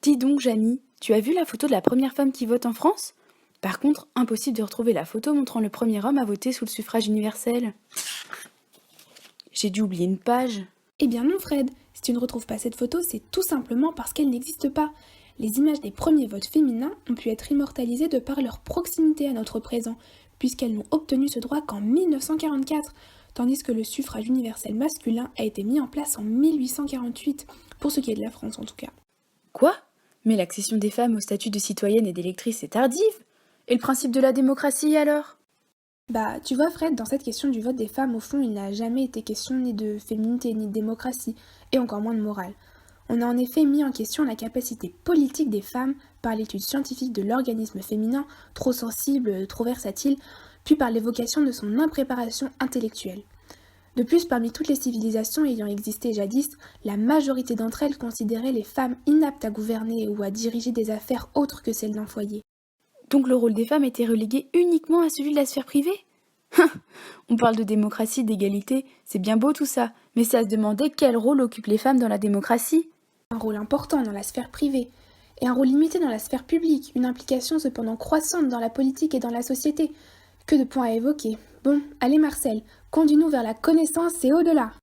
Dis donc, Jamy, tu as vu la photo de la première femme qui vote en France? Par contre, impossible de retrouver la photo montrant le premier homme à voter sous le suffrage universel. J'ai dû oublier une page. Eh bien non, Fred, si tu ne retrouves pas cette photo, c'est tout simplement parce qu'elle n'existe pas. Les images des premiers votes féminins ont pu être immortalisées de par leur proximité à notre présent, puisqu'elles n'ont obtenu ce droit qu'en 1944, tandis que le suffrage universel masculin a été mis en place en 1848, pour ce qui est de la France en tout cas. Quoi? Mais l'accession des femmes au statut de citoyenne et d'électrice est tardive? Et le principe de la démocratie alors? Bah, tu vois, Fred, dans cette question du vote des femmes, au fond, il n'a jamais été question ni de féminité, ni de démocratie, et encore moins de morale. On a en effet mis en question la capacité politique des femmes par l'étude scientifique de l'organisme féminin, trop sensible, trop versatile, puis par l'évocation de son impréparation intellectuelle. De plus, parmi toutes les civilisations ayant existé jadis, la majorité d'entre elles considéraient les femmes inaptes à gouverner ou à diriger des affaires autres que celles d'un foyer. Donc le rôle des femmes était relégué uniquement à celui de la sphère privée? On parle de démocratie, d'égalité, c'est bien beau tout ça, mais c'est à se demander quel rôle occupent les femmes dans la démocratie. Un rôle important dans la sphère privée, et un rôle limité dans la sphère publique, une implication cependant croissante dans la politique et dans la société. Que de points à évoquer. Bon, allez Marcel, conduis-nous vers la connaissance et au-delà.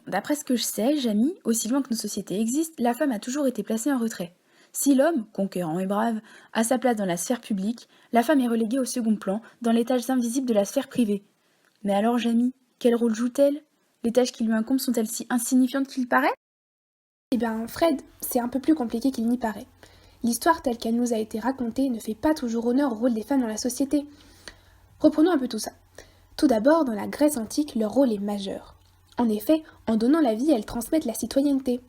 D'après ce que je sais, Jamy, aussi loin que nos sociétés existent, la femme a toujours été placée en retrait. Si l'homme, conquérant et brave, a sa place dans la sphère publique, la femme est reléguée au second plan, dans les tâches invisibles de la sphère privée. Mais alors, Jamy, quel rôle joue-t-elle? Les tâches qui lui incombent sont-elles si insignifiantes qu'il paraît? Eh bien, Fred, c'est un peu plus compliqué qu'il n'y paraît. L'histoire telle qu'elle nous a été racontée ne fait pas toujours honneur au rôle des femmes dans la société. Reprenons un peu tout ça. Tout d'abord, dans la Grèce antique, leur rôle est majeur. En effet, en donnant la vie, elles transmettent la citoyenneté.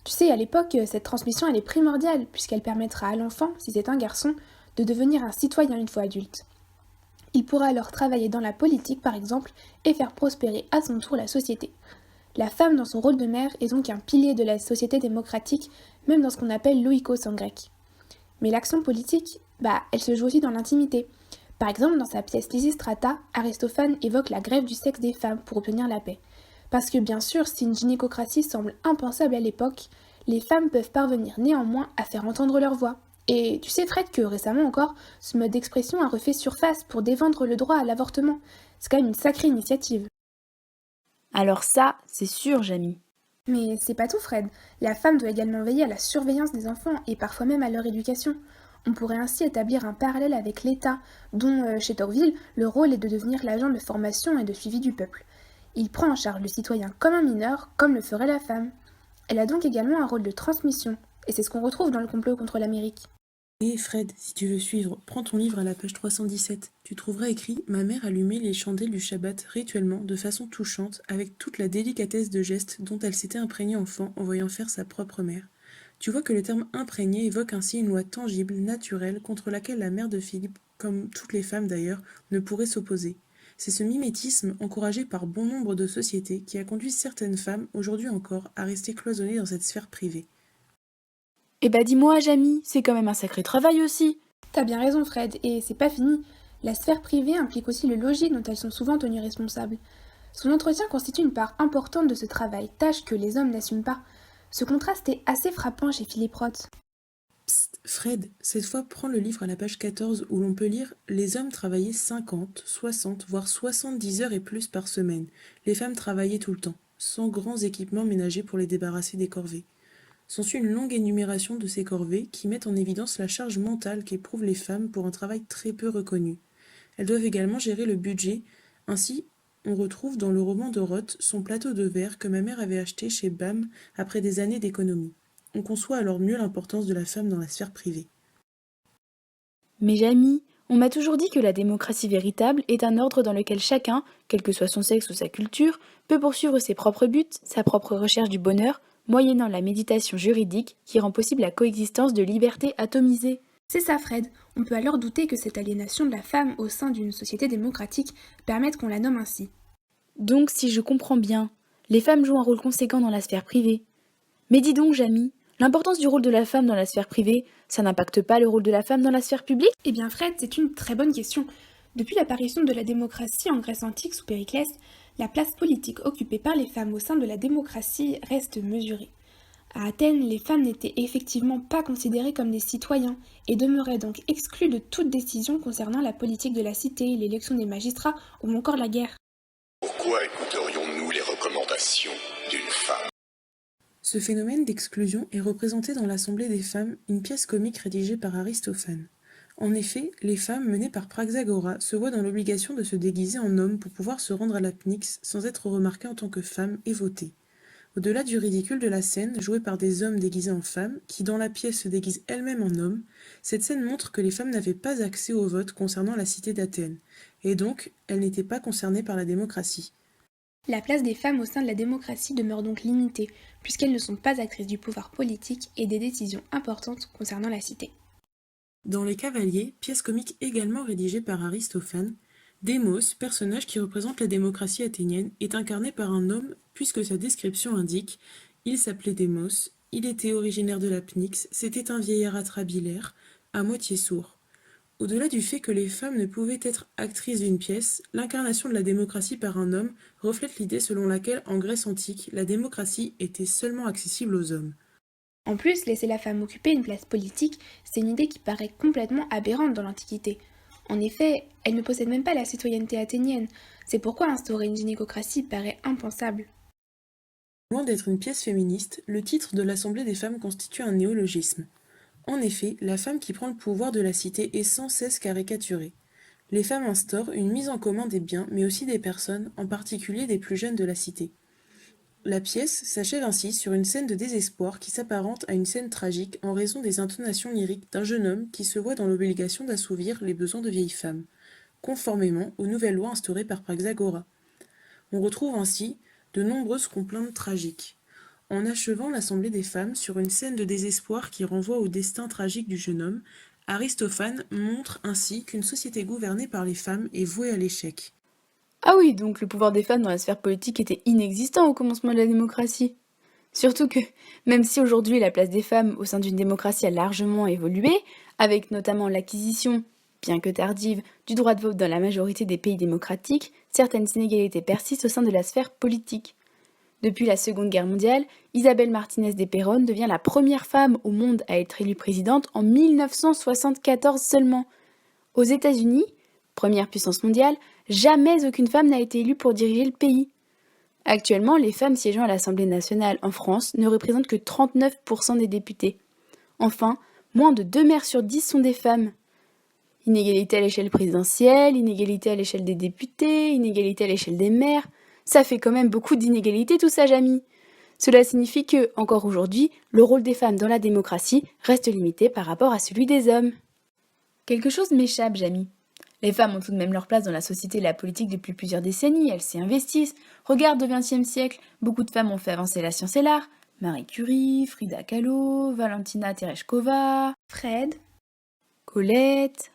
Tu sais, à l'époque, cette transmission, elle est primordiale, puisqu'elle permettra à l'enfant, si c'est un garçon, de devenir un citoyen une fois adulte. Il pourra alors travailler dans la politique, par exemple, et faire prospérer à son tour la société. La femme, dans son rôle de mère, est donc un pilier de la société démocratique, même dans ce qu'on appelle l'oikos en grec. Mais l'action politique, elle se joue aussi dans l'intimité. Par exemple, dans sa pièce Lysistrata, Aristophane évoque la grève du sexe des femmes pour obtenir la paix. Parce que bien sûr, si une gynécocratie semble impensable à l'époque, les femmes peuvent parvenir néanmoins à faire entendre leur voix. Et tu sais Fred que récemment encore, ce mode d'expression a refait surface pour défendre le droit à l'avortement. C'est quand même une sacrée initiative. Alors ça, c'est sûr, Jamy. Mais c'est pas tout Fred, la femme doit également veiller à la surveillance des enfants et parfois même à leur éducation. On pourrait ainsi établir un parallèle avec l'État, dont, chez Tocqueville, le rôle est de devenir l'agent de formation et de suivi du peuple. Il prend en charge le citoyen comme un mineur, comme le ferait la femme. Elle a donc également un rôle de transmission, et c'est ce qu'on retrouve dans le complot contre l'Amérique. Hé Fred, si tu veux suivre, prends ton livre à la page 317. Tu trouveras écrit Ma mère allumait les chandelles du Shabbat rituellement, de façon touchante, avec toute la délicatesse de gestes dont elle s'était imprégnée enfant en voyant faire sa propre mère. Tu vois que le terme imprégné évoque ainsi une loi tangible, naturelle, contre laquelle la mère de Philippe, comme toutes les femmes d'ailleurs, ne pourrait s'opposer. C'est ce mimétisme, encouragé par bon nombre de sociétés, qui a conduit certaines femmes, aujourd'hui encore, à rester cloisonnées dans cette sphère privée. Eh bah dis-moi, Jamy, c'est quand même un sacré travail aussi. T'as bien raison Fred, et c'est pas fini. La sphère privée implique aussi le logis dont elles sont souvent tenues responsables. Son entretien constitue une part importante de ce travail, tâche que les hommes n'assument pas. Ce contraste est assez frappant chez Philippe Roth. Psst, Fred, cette fois prends le livre à la page 14 où l'on peut lire Les hommes travaillaient 50, 60, voire 70 heures et plus par semaine. Les femmes travaillaient tout le temps, sans grands équipements ménagers pour les débarrasser des corvées. S'ensuit une longue énumération de ces corvées qui mettent en évidence la charge mentale qu'éprouvent les femmes pour un travail très peu reconnu. Elles doivent également gérer le budget. Ainsi, on retrouve dans le roman de Roth son plateau de verre que ma mère avait acheté chez BAM après des années d'économie. On conçoit alors mieux l'importance de la femme dans la sphère privée. Mais Jamy, on m'a toujours dit que la démocratie véritable est un ordre dans lequel chacun, quel que soit son sexe ou sa culture, peut poursuivre ses propres buts, sa propre recherche du bonheur, moyennant la méditation juridique qui rend possible la coexistence de libertés atomisées. C'est ça, Fred. On peut alors douter que cette aliénation de la femme au sein d'une société démocratique permette qu'on la nomme ainsi. Donc, si je comprends bien, les femmes jouent un rôle conséquent dans la sphère privée. Mais dis donc, Jamy, l'importance du rôle de la femme dans la sphère privée, ça n'impacte pas le rôle de la femme dans la sphère publique? Eh bien, Fred, c'est une très bonne question. Depuis l'apparition de la démocratie en Grèce antique sous Périclès, la place politique occupée par les femmes au sein de la démocratie reste mesurée. À Athènes, les femmes n'étaient effectivement pas considérées comme des citoyens et demeuraient donc exclues de toute décision concernant la politique de la cité, l'élection des magistrats ou encore la guerre. Pourquoi écouterions-nous les recommandations d'une femme? Ce phénomène d'exclusion est représenté dans l'Assemblée des femmes, une pièce comique rédigée par Aristophane. En effet, les femmes menées par Praxagora se voient dans l'obligation de se déguiser en homme pour pouvoir se rendre à la Pnyx sans être remarquées en tant que femmes et voter. Au-delà du ridicule de la scène, jouée par des hommes déguisés en femmes, qui dans la pièce se déguisent elles-mêmes en hommes, cette scène montre que les femmes n'avaient pas accès au vote concernant la cité d'Athènes, et donc elles n'étaient pas concernées par la démocratie. La place des femmes au sein de la démocratie demeure donc limitée, puisqu'elles ne sont pas actrices du pouvoir politique et des décisions importantes concernant la cité. Dans Les Cavaliers, pièce comique également rédigée par Aristophane, Démos, personnage qui représente la démocratie athénienne, est incarné par un homme puisque sa description indique « Il s'appelait Démos, il était originaire de la Pnyx, c'était un vieillard atrabilaire, à moitié sourd. » Au-delà du fait que les femmes ne pouvaient être actrices d'une pièce, l'incarnation de la démocratie par un homme reflète l'idée selon laquelle, en Grèce antique, la démocratie était seulement accessible aux hommes. En plus, laisser la femme occuper une place politique, c'est une idée qui paraît complètement aberrante dans l'Antiquité. En effet, elle ne possède même pas la citoyenneté athénienne, c'est pourquoi instaurer une gynécocratie paraît impensable. Loin d'être une pièce féministe, le titre de l'Assemblée des femmes constitue un néologisme. En effet, la femme qui prend le pouvoir de la cité est sans cesse caricaturée. Les femmes instaurent une mise en commun des biens, mais aussi des personnes, en particulier des plus jeunes de la cité. La pièce s'achève ainsi sur une scène de désespoir qui s'apparente à une scène tragique en raison des intonations lyriques d'un jeune homme qui se voit dans l'obligation d'assouvir les besoins de vieilles femmes, conformément aux nouvelles lois instaurées par Praxagora. On retrouve ainsi de nombreuses complaintes tragiques. En achevant l'Assemblée des femmes sur une scène de désespoir qui renvoie au destin tragique du jeune homme, Aristophane montre ainsi qu'une société gouvernée par les femmes est vouée à l'échec. Ah oui, donc le pouvoir des femmes dans la sphère politique était inexistant au commencement de la démocratie. Surtout que, même si aujourd'hui la place des femmes au sein d'une démocratie a largement évolué, avec notamment l'acquisition, bien que tardive, du droit de vote dans la majorité des pays démocratiques, certaines inégalités persistent au sein de la sphère politique. Depuis la Seconde Guerre mondiale, Isabel Martínez de Perón devient la première femme au monde à être élue présidente en 1974 seulement. Aux États-Unis, première puissance mondiale, jamais aucune femme n'a été élue pour diriger le pays. Actuellement, les femmes siégeant à l'Assemblée nationale en France ne représentent que 39% des députés. Enfin, moins de 2 maires sur 10 sont des femmes. Inégalité à l'échelle présidentielle, inégalité à l'échelle des députés, inégalité à l'échelle des maires. Ça fait quand même beaucoup d'inégalités tout ça, Jamy. Cela signifie que, encore aujourd'hui, le rôle des femmes dans la démocratie reste limité par rapport à celui des hommes. Quelque chose m'échappe, Jamy. Les femmes ont tout de même leur place dans la société et la politique depuis plusieurs décennies, elles s'y investissent. Regarde au XXe siècle, beaucoup de femmes ont fait avancer la science et l'art. Marie Curie, Frida Kahlo, Valentina Tereshkova, Fred? Colette...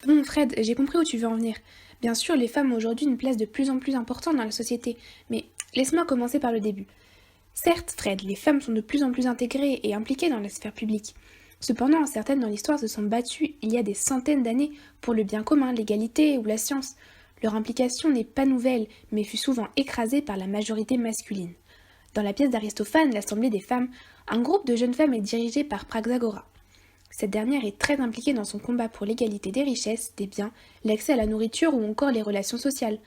Bon, Fred, j'ai compris où tu veux en venir. Bien sûr, les femmes ont aujourd'hui une place de plus en plus importante dans la société, mais laisse-moi commencer par le début. Certes, Fred, les femmes sont de plus en plus intégrées et impliquées dans la sphère publique. Cependant, certaines dans l'histoire se sont battues il y a des centaines d'années pour le bien commun, l'égalité ou la science. Leur implication n'est pas nouvelle, mais fut souvent écrasée par la majorité masculine. Dans la pièce d'Aristophane, l'Assemblée des femmes, un groupe de jeunes femmes est dirigé par Praxagora. Cette dernière est très impliquée dans son combat pour l'égalité des richesses, des biens, l'accès à la nourriture ou encore les relations sociales.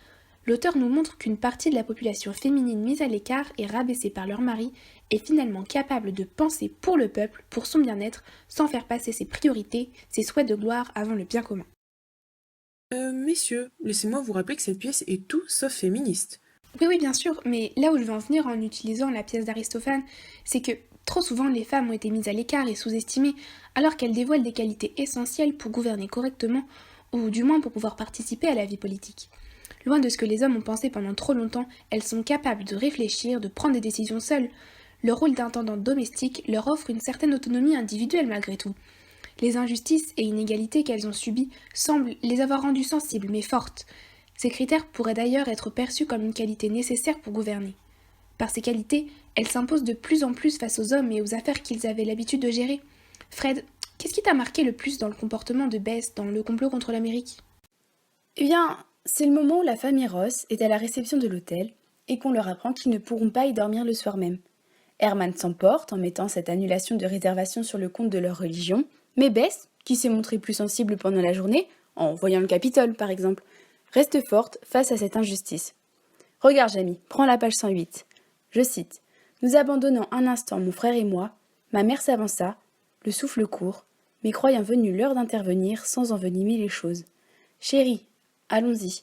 L'auteur nous montre qu'une partie de la population féminine mise à l'écart et rabaissée par leur mari est finalement capable de penser pour le peuple, pour son bien-être, sans faire passer ses priorités, ses souhaits de gloire avant le bien commun. Messieurs, laissez-moi vous rappeler que cette pièce est tout sauf féministe. Oui, bien sûr, mais là où je veux en venir en utilisant la pièce d'Aristophane, c'est que Trop souvent, les femmes ont été mises à l'écart et sous-estimées, alors qu'elles dévoilent des qualités essentielles pour gouverner correctement, ou du moins pour pouvoir participer à la vie politique. Loin de ce que les hommes ont pensé pendant trop longtemps, elles sont capables de réfléchir, de prendre des décisions seules. Le rôle d'intendant domestique leur offre une certaine autonomie individuelle malgré tout. Les injustices et inégalités qu'elles ont subies semblent les avoir rendues sensibles mais fortes. Ces critères pourraient d'ailleurs être perçus comme une qualité nécessaire pour gouverner. Par ces qualités, elles s'imposent de plus en plus face aux hommes et aux affaires qu'ils avaient l'habitude de gérer. Fred, qu'est-ce qui t'a marqué le plus dans le comportement de Bess dans le complot contre l'Amérique ? Eh bien, c'est le moment où la famille Ross est à la réception de l'hôtel et qu'on leur apprend qu'ils ne pourront pas y dormir le soir même. Herman s'emporte en mettant cette annulation de réservation sur le compte de leur religion, mais Bess, qui s'est montrée plus sensible pendant la journée, en voyant le Capitole par exemple, reste forte face à cette injustice. Regarde Jamie, prends la page 108. Je cite « Nous abandonnant un instant mon frère et moi, ma mère s'avança, le souffle court, mais croyant venue l'heure d'intervenir sans envenimer les choses. Chérie, allons-y.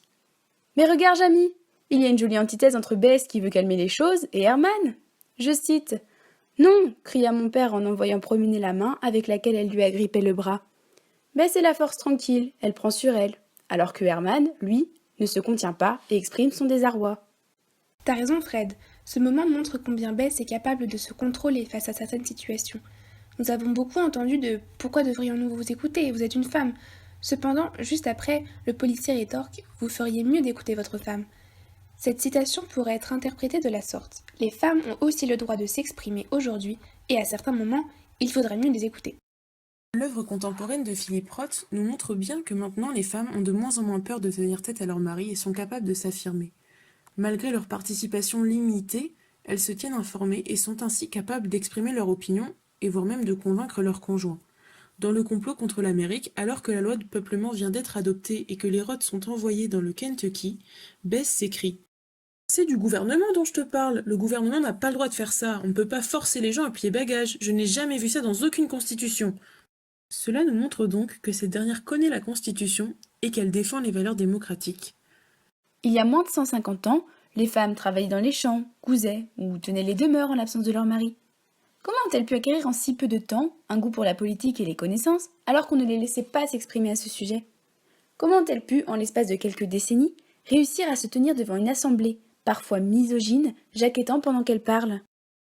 Mais regarde Jamie, il y a une jolie antithèse entre Bess qui veut calmer les choses et Herman. Je cite « Non !» cria mon père en envoyant promener la main avec laquelle elle lui agrippait le bras. Bess est la force tranquille, elle prend sur elle, alors que Herman, lui, ne se contient pas et exprime son désarroi. T'as raison Fred, ce moment montre combien Bess est capable de se contrôler face à certaines situations. Nous avons beaucoup entendu de « Pourquoi devrions-nous vous écouter ? Vous êtes une femme ?» Cependant, juste après, le policier rétorque « Vous feriez mieux d'écouter votre femme ». Cette citation pourrait être interprétée de la sorte. Les femmes ont aussi le droit de s'exprimer aujourd'hui, et à certains moments, il faudrait mieux les écouter. L'œuvre contemporaine de Philippe Roth nous montre bien que maintenant les femmes ont de moins en moins peur de tenir tête à leur mari et sont capables de s'affirmer. Malgré leur participation limitée, elles se tiennent informées et sont ainsi capables d'exprimer leur opinion et voire même de convaincre leur conjoint. Dans le complot contre l'Amérique, alors que la loi de peuplement vient d'être adoptée et que les Roths sont envoyés dans le Kentucky, Bess s'écrie « C'est du gouvernement dont je te parle, le gouvernement n'a pas le droit de faire ça, on ne peut pas forcer les gens à plier bagages, je n'ai jamais vu ça dans aucune constitution. » Cela nous montre donc que cette dernière connaît la Constitution et qu'elle défend les valeurs démocratiques. Il y a moins de 150 ans, les femmes travaillaient dans les champs, cousaient ou tenaient les demeures en l'absence de leur mari. Comment ont-elles pu acquérir en si peu de temps un goût pour la politique et les connaissances, alors qu'on ne les laissait pas s'exprimer à ce sujet ? Comment ont-elles pu, en l'espace de quelques décennies, réussir à se tenir devant une assemblée, parfois misogyne, jaquettant pendant qu'elles parlent ?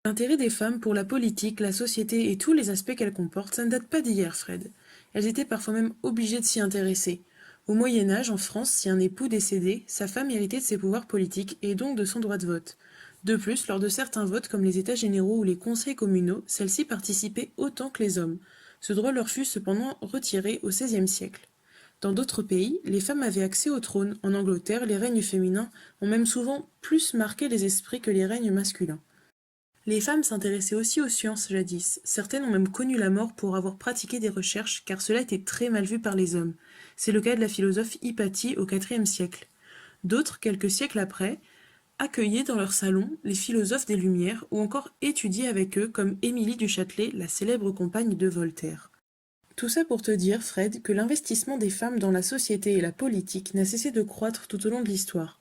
L'intérêt des femmes pour la politique, la société et tous les aspects qu'elles comportent, ça ne date pas d'hier, Fred. Elles étaient parfois même obligées de s'y intéresser. Au Moyen-Âge, en France, si un époux décédait, sa femme héritait de ses pouvoirs politiques et donc de son droit de vote. De plus, lors de certains votes comme les États généraux ou les conseils communaux, celles-ci participaient autant que les hommes. Ce droit leur fut cependant retiré au XVIe siècle. Dans d'autres pays, les femmes avaient accès au trône. En Angleterre, les règnes féminins ont même souvent plus marqué les esprits que les règnes masculins. Les femmes s'intéressaient aussi aux sciences jadis. Certaines ont même connu la mort pour avoir pratiqué des recherches, car cela était très mal vu par les hommes. C'est le cas de la philosophe Hypatie au IVe siècle. D'autres, quelques siècles après, accueillaient dans leur salon les philosophes des Lumières ou encore étudiaient avec eux comme Émilie du Châtelet, la célèbre compagne de Voltaire. Tout ça pour te dire, Fred, que l'investissement des femmes dans la société et la politique n'a cessé de croître tout au long de l'histoire.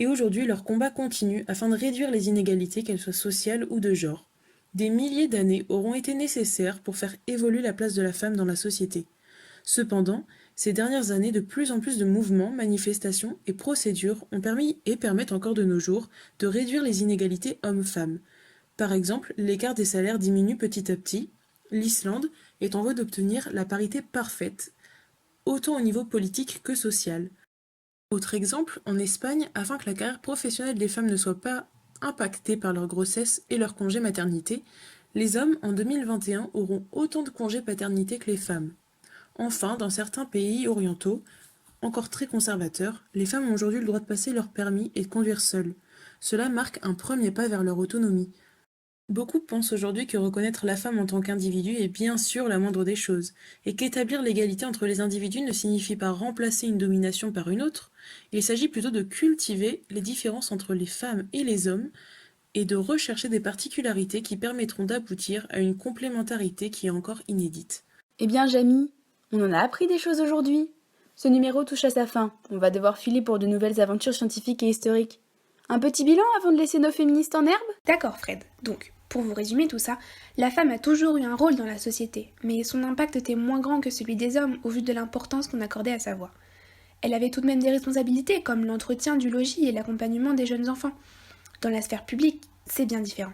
Et aujourd'hui, leur combat continue afin de réduire les inégalités, qu'elles soient sociales ou de genre. Des milliers d'années auront été nécessaires pour faire évoluer la place de la femme dans la société. Cependant, ces dernières années, de plus en plus de mouvements, manifestations et procédures ont permis et permettent encore de nos jours de réduire les inégalités hommes-femmes. Par exemple, l'écart des salaires diminue petit à petit. L'Islande est en voie d'obtenir la parité parfaite, autant au niveau politique que social. Autre exemple, en Espagne, afin que la carrière professionnelle des femmes ne soit pas impactée par leur grossesse et leur congé maternité, les hommes en 2021 auront autant de congés paternité que les femmes. Enfin, dans certains pays orientaux, encore très conservateurs, les femmes ont aujourd'hui le droit de passer leur permis et de conduire seules. Cela marque un premier pas vers leur autonomie. Beaucoup pensent aujourd'hui que reconnaître la femme en tant qu'individu est bien sûr la moindre des choses, et qu'établir l'égalité entre les individus ne signifie pas remplacer une domination par une autre, il s'agit plutôt de cultiver les différences entre les femmes et les hommes, et de rechercher des particularités qui permettront d'aboutir à une complémentarité qui est encore inédite. Eh bien, Jamie, on en a appris des choses aujourd'hui. Ce numéro touche à sa fin. On va devoir filer pour de nouvelles aventures scientifiques et historiques. Un petit bilan avant de laisser nos féministes en herbe ? D'accord Fred, donc Pour vous résumer tout ça, la femme a toujours eu un rôle dans la société, mais son impact était moins grand que celui des hommes au vu de l'importance qu'on accordait à sa voix. Elle avait tout de même des responsabilités comme l'entretien du logis et l'accompagnement des jeunes enfants. Dans la sphère publique, c'est bien différent.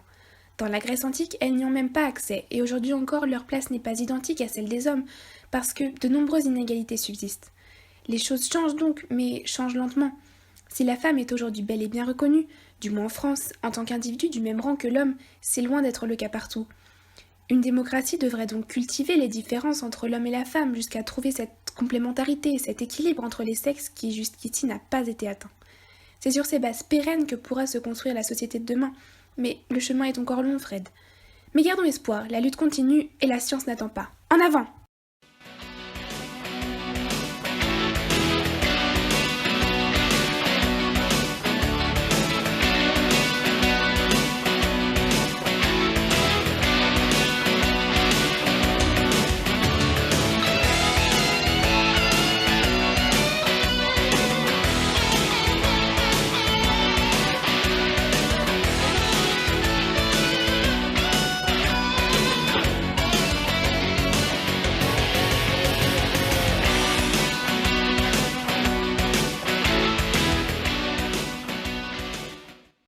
Dans la Grèce antique, elles n'y ont même pas accès, et aujourd'hui encore, leur place n'est pas identique à celle des hommes, parce que de nombreuses inégalités subsistent. Les choses changent donc, mais changent lentement. Si la femme est aujourd'hui bel et bien reconnue, du moins en France, en tant qu'individu du même rang que l'homme, c'est loin d'être le cas partout. Une démocratie devrait donc cultiver les différences entre l'homme et la femme jusqu'à trouver cette complémentarité, cet équilibre entre les sexes qui jusqu'ici n'a pas été atteint. C'est sur ces bases pérennes que pourra se construire la société de demain, mais le chemin est encore long, Fred. Mais gardons espoir, la lutte continue et la science n'attend pas. En avant!